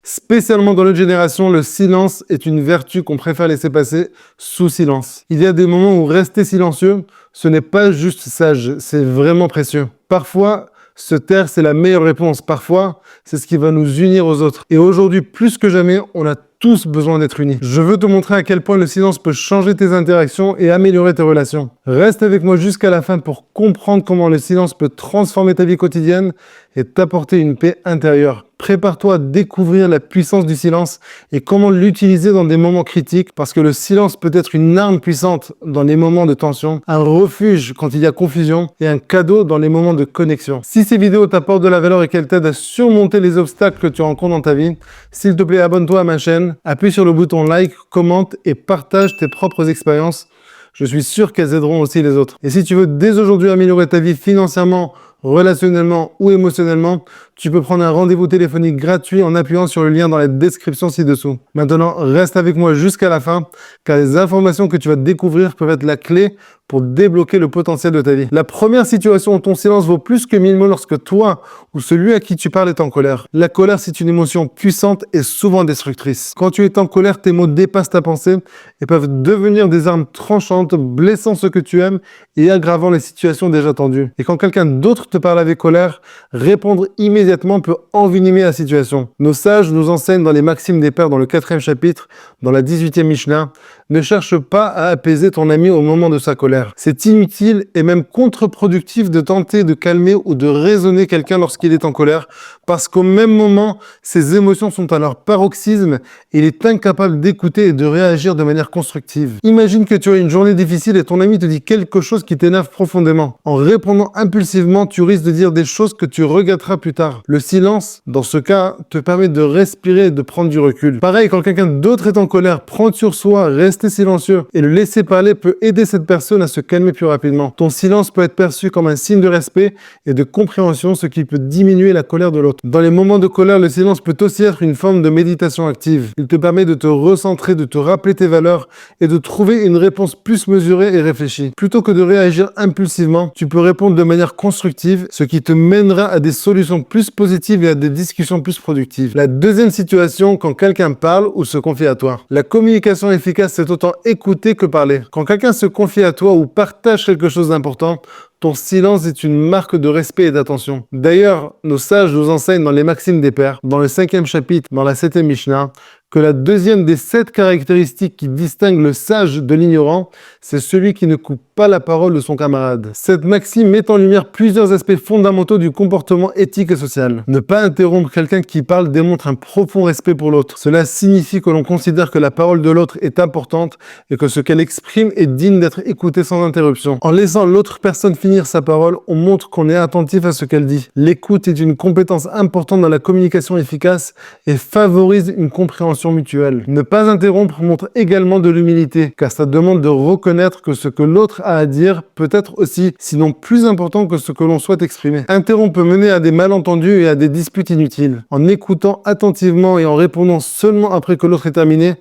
Spécialement dans notre génération, le silence est une vertu qu'on préfère laisser passer sous silence. Il y a des moments où rester silencieux, ce n'est pas juste sage, c'est vraiment précieux. Parfois, se taire, c'est la meilleure réponse. Parfois, c'est ce qui va nous unir aux autres. Et aujourd'hui, plus que jamais, on a tous besoin d'être unis. Je veux te montrer à quel point le silence peut changer tes interactions et améliorer tes relations. Reste avec moi jusqu'à la fin pour comprendre comment le silence peut transformer ta vie quotidienne et t'apporter une paix intérieure. Prépare-toi à découvrir la puissance du silence et comment l'utiliser dans des moments critiques, parce que le silence peut être une arme puissante dans les moments de tension, un refuge quand il y a confusion et un cadeau dans les moments de connexion. Si ces vidéos t'apportent de la valeur et qu'elles t'aident à surmonter les obstacles que tu rencontres dans ta vie, s'il te plaît, abonne-toi à ma chaîne, appuie sur le bouton like, commente et partage tes propres expériences. Je suis sûr qu'elles aideront aussi les autres. Et si tu veux dès aujourd'hui améliorer ta vie financièrement, relationnellement ou émotionnellement, tu peux prendre un rendez-vous téléphonique gratuit en appuyant sur le lien dans la description ci-dessous. Maintenant, reste avec moi jusqu'à la fin, car les informations que tu vas découvrir peuvent être la clé pour débloquer le potentiel de ta vie. La première situation où ton silence vaut plus que 1000 mots lorsque toi ou celui à qui tu parles est en colère. La colère, c'est une émotion puissante et souvent destructrice. Quand tu es en colère, tes mots dépassent ta pensée et peuvent devenir des armes tranchantes, blessant ceux que tu aimes et aggravant les situations déjà tendues. Et quand quelqu'un d'autre te parle avec colère, répondre immédiatement peut envenimer la situation. Nos sages nous enseignent dans les Maximes des Pères, dans le 4e chapitre, dans la 18e Mishnah, ne cherche pas à apaiser ton ami au moment de sa colère. C'est inutile et même contre-productif de tenter de calmer ou de raisonner quelqu'un lorsqu'il est en colère, parce qu'au même moment, ses émotions sont à leur paroxysme et il est incapable d'écouter et de réagir de manière constructive. Imagine que tu as une journée difficile et ton ami te dit quelque chose qui t'énerve profondément. En répondant impulsivement, tu risques de dire des choses que tu regretteras plus tard. Le silence, dans ce cas, te permet de respirer et de prendre du recul. Pareil, quand quelqu'un d'autre est en colère, prendre sur soi, rester silencieux et le laisser parler peut aider cette personne à se calmer plus rapidement. Ton silence peut être perçu comme un signe de respect et de compréhension, ce qui peut diminuer la colère de l'autre. Dans les moments de colère, le silence peut aussi être une forme de méditation active. Il te permet de te recentrer, de te rappeler tes valeurs et de trouver une réponse plus mesurée et réfléchie. Plutôt que de réagir impulsivement, tu peux répondre de manière constructive, ce qui te mènera à des solutions plus positives et à des discussions plus productives. La deuxième situation, quand quelqu'un parle ou se confie à toi. La communication efficace, c'est autant écouter que parler. Quand quelqu'un se confie à toi ou partage quelque chose d'important, ton silence est une marque de respect et d'attention. D'ailleurs, nos sages nous enseignent dans les Maximes des Pères, dans le 5e chapitre, dans la 7e Mishnah, que la deuxième des 7 caractéristiques qui distinguent le sage de l'ignorant, c'est celui qui ne coupe pas la parole de son camarade. Cette maxime met en lumière plusieurs aspects fondamentaux du comportement éthique et social. Ne pas interrompre quelqu'un qui parle démontre un profond respect pour l'autre. Cela signifie que l'on considère que la parole de l'autre est importante et que ce qu'elle exprime est digne d'être écouté sans interruption. En laissant l'autre personne finir sa parole, on montre qu'on est attentif à ce qu'elle dit. L'écoute est une compétence importante dans la communication efficace et favorise une compréhension mutuelle. Ne pas interrompre montre également de l'humilité, car ça demande de reconnaître que ce que l'autre a à dire peut être aussi, sinon plus important que ce que l'on souhaite exprimer. Interrompre peut mener à des malentendus et à des disputes inutiles. En écoutant attentivement et en répondant seulement après que l'autre est terminé,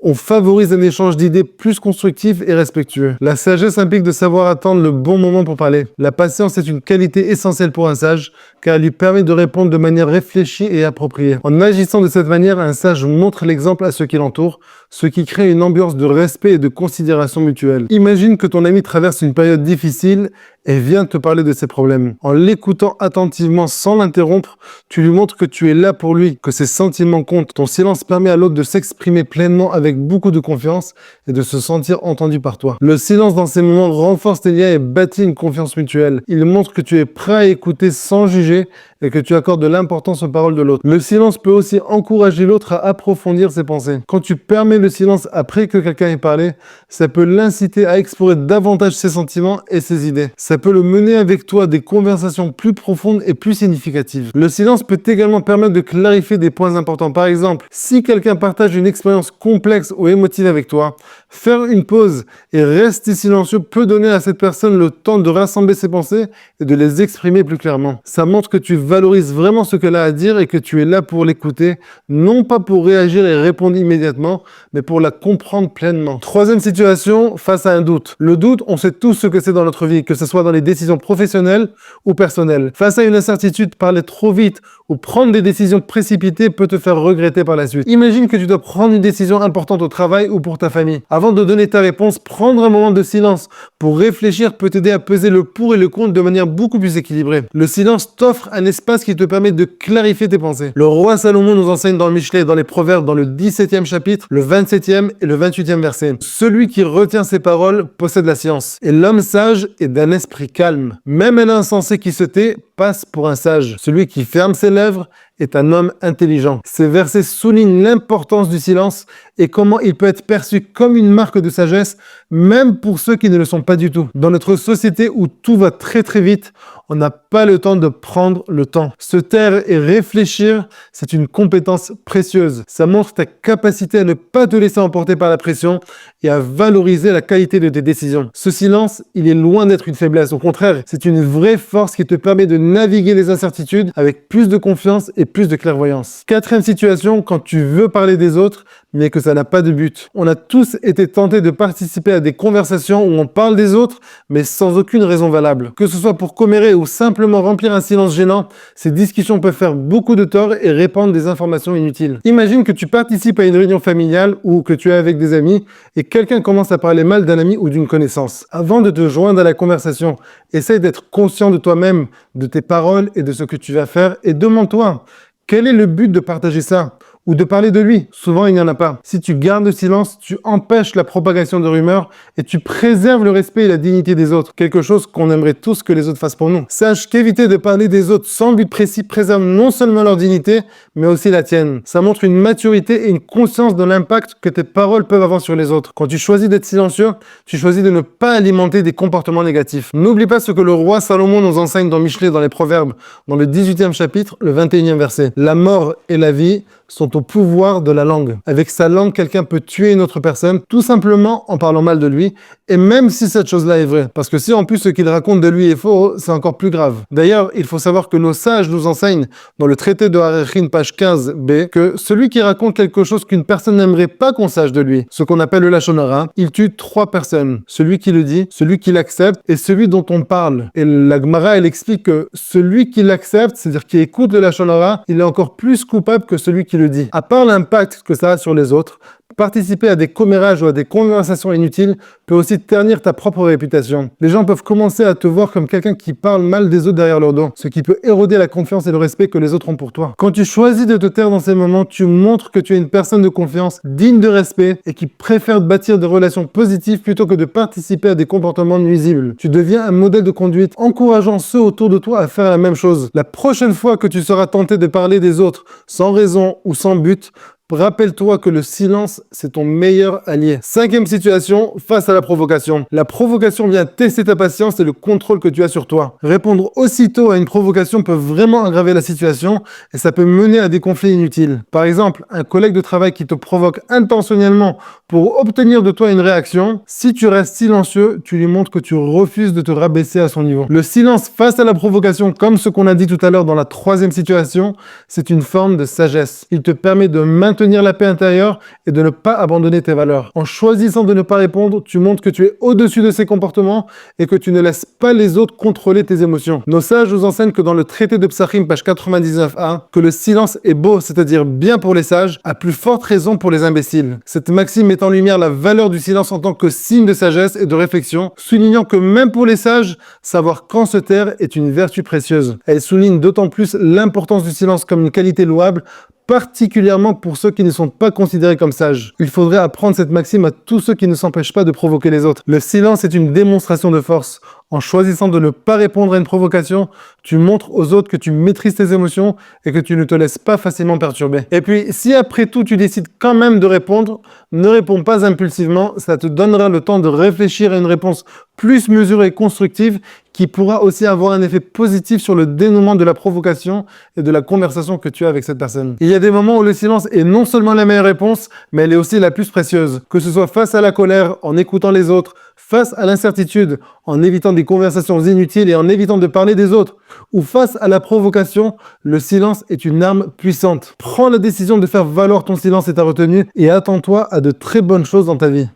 on favorise un échange d'idées plus constructif et respectueux. La sagesse implique de savoir attendre le bon moment pour parler. La patience est une qualité essentielle pour un sage, car elle lui permet de répondre de manière réfléchie et appropriée. En agissant de cette manière, un sage montre l'exemple à ceux qui l'entourent, ce qui crée une ambiance de respect et de considération mutuelle. Imagine que ton ami traverse une période difficile et vient te parler de ses problèmes. En l'écoutant attentivement sans l'interrompre, tu lui montres que tu es là pour lui, que ses sentiments comptent. Ton silence permet à l'autre de s'exprimer pleinement avec beaucoup de confiance et de se sentir entendu par toi. Le silence dans ces moments renforce tes liens et bâtit une confiance mutuelle. Il montre que tu es prêt à écouter sans juger et que tu accordes de l'importance aux paroles de l'autre. Le silence peut aussi encourager l'autre à approfondir ses pensées. Quand tu permets le silence après que quelqu'un ait parlé, ça peut l'inciter à explorer davantage ses sentiments et ses idées. Ça peut le mener avec toi à des conversations plus profondes et plus significatives. Le silence peut également permettre de clarifier des points importants. Par exemple, si quelqu'un partage une expérience complexe ou émotive avec toi, faire une pause et rester silencieux peut donner à cette personne le temps de rassembler ses pensées et de les exprimer plus clairement. Ça montre que tu valorises vraiment ce qu'elle a à dire et que tu es là pour l'écouter, non pas pour réagir et répondre immédiatement, mais pour la comprendre pleinement. Troisième situation, face à un doute. Le doute, on sait tous ce que c'est dans notre vie, que ce soit dans les décisions professionnelles ou personnelles. Face à une incertitude, parler trop vite ou prendre des décisions précipitées peut te faire regretter par la suite. Imagine que tu dois prendre une décision importante au travail ou pour ta famille. Avant de donner ta réponse, prendre un moment de silence pour réfléchir peut t'aider à peser le pour et le contre de manière beaucoup plus équilibrée. Le silence t'offre un espace qui te permet de clarifier tes pensées. Le roi Salomon nous enseigne dans le Michelet et dans les Proverbes, dans le 17e chapitre, le 27e et le 28e verset. Celui qui retient ses paroles possède la science, et l'homme sage est d'un esprit calme. Même un insensé qui se tait passe pour un sage. Celui qui ferme ses lèvres est un homme intelligent. Ces versets soulignent l'importance du silence et comment il peut être perçu comme une marque de sagesse, même pour ceux qui ne le sont pas du tout. Dans notre société où tout va très très vite, on n'a pas le temps de prendre le temps. Se taire et réfléchir, c'est une compétence précieuse. Ça montre ta capacité à ne pas te laisser emporter par la pression et à valoriser la qualité de tes décisions. Ce silence, il est loin d'être une faiblesse. Au contraire, c'est une vraie force qui te permet de naviguer les incertitudes avec plus de confiance et plus de clairvoyance. Quatrième situation, quand tu veux parler des autres, mais que ça n'a pas de but. On a tous été tentés de participer à des conversations où on parle des autres, mais sans aucune raison valable. Que ce soit pour commérer ou simplement remplir un silence gênant, ces discussions peuvent faire beaucoup de tort et répandre des informations inutiles. Imagine que tu participes à une réunion familiale ou que tu es avec des amis et quelqu'un commence à parler mal d'un ami ou d'une connaissance. Avant de te joindre à la conversation, essaye d'être conscient de toi-même, de tes paroles et de ce que tu vas faire et demande-toi, quel est le but de partager ça ? Ou de parler de lui. Souvent, il n'y en a pas. Si tu gardes le silence, tu empêches la propagation de rumeurs et tu préserves le respect et la dignité des autres. Quelque chose qu'on aimerait tous que les autres fassent pour nous. Sache qu'éviter de parler des autres sans but précis préserve non seulement leur dignité, mais aussi la tienne. Ça montre une maturité et une conscience de l'impact que tes paroles peuvent avoir sur les autres. Quand tu choisis d'être silencieux, tu choisis de ne pas alimenter des comportements négatifs. N'oublie pas ce que le roi Salomon nous enseigne dans Michelet, dans les Proverbes, dans le 18e chapitre, le 21e verset. La mort et la vie sont au pouvoir de la langue. Avec sa langue, quelqu'un peut tuer une autre personne, tout simplement en parlant mal de lui, et même si cette chose-là est vraie. Parce que si en plus ce qu'il raconte de lui est faux, c'est encore plus grave. D'ailleurs, il faut savoir que nos sages nous enseignent, dans le traité de Harechin, page 15b, que celui qui raconte quelque chose qu'une personne n'aimerait pas qu'on sache de lui, ce qu'on appelle le lachon hara, il tue 3 personnes. Celui qui le dit, celui qui l'accepte, et celui dont on parle. Et la Gemara, elle explique que celui qui l'accepte, c'est-à-dire qui écoute le lachon hara, il est encore plus coupable que celui qui le dit. À part l'impact que ça a sur les autres, participer à des commérages ou à des conversations inutiles peut aussi ternir ta propre réputation. Les gens peuvent commencer à te voir comme quelqu'un qui parle mal des autres derrière leur dos, ce qui peut éroder la confiance et le respect que les autres ont pour toi. Quand tu choisis de te taire dans ces moments, tu montres que tu es une personne de confiance, digne de respect et qui préfère bâtir des relations positives plutôt que de participer à des comportements nuisibles. Tu deviens un modèle de conduite, encourageant ceux autour de toi à faire la même chose. La prochaine fois que tu seras tenté de parler des autres sans raison ou sans but, rappelle-toi que le silence, c'est ton meilleur allié. 5e situation, face à la provocation. La provocation vient tester ta patience et le contrôle que tu as sur toi. Répondre aussitôt à une provocation peut vraiment aggraver la situation et ça peut mener à des conflits inutiles. Par exemple, un collègue de travail qui te provoque intentionnellement pour obtenir de toi une réaction, si tu restes silencieux, tu lui montres que tu refuses de te rabaisser à son niveau. Le silence face à la provocation, comme ce qu'on a dit tout à l'heure dans la 3e situation, c'est une forme de sagesse. Il te permet de maintenir la paix intérieure et de ne pas abandonner tes valeurs. En choisissant de ne pas répondre, tu montres que tu es au-dessus de ces comportements et que tu ne laisses pas les autres contrôler tes émotions. Nos sages nous enseignent que dans le traité de Psachim, page 99a, que le silence est beau, c'est-à-dire bien pour les sages, à plus forte raison pour les imbéciles. Cette maxime met en lumière la valeur du silence en tant que signe de sagesse et de réflexion, soulignant que même pour les sages, savoir quand se taire est une vertu précieuse. Elle souligne d'autant plus l'importance du silence comme une qualité louable, particulièrement pour ceux qui ne sont pas considérés comme sages. Il faudrait apprendre cette maxime à tous ceux qui ne s'empêchent pas de provoquer les autres. Le silence est une démonstration de force. En choisissant de ne pas répondre à une provocation, tu montres aux autres que tu maîtrises tes émotions et que tu ne te laisses pas facilement perturber. Et puis, si après tout tu décides quand même de répondre, ne réponds pas impulsivement, ça te donnera le temps de réfléchir à une réponse plus mesurée et constructive qui pourra aussi avoir un effet positif sur le dénouement de la provocation et de la conversation que tu as avec cette personne. Il y a des moments où le silence est non seulement la meilleure réponse, mais elle est aussi la plus précieuse. Que ce soit face à la colère, en écoutant les autres, Face à l'incertitude, en évitant des conversations inutiles et en évitant de parler des autres, ou face à la provocation, le silence est une arme puissante. Prends la décision de faire valoir ton silence et ta retenue et attends-toi à de très bonnes choses dans ta vie.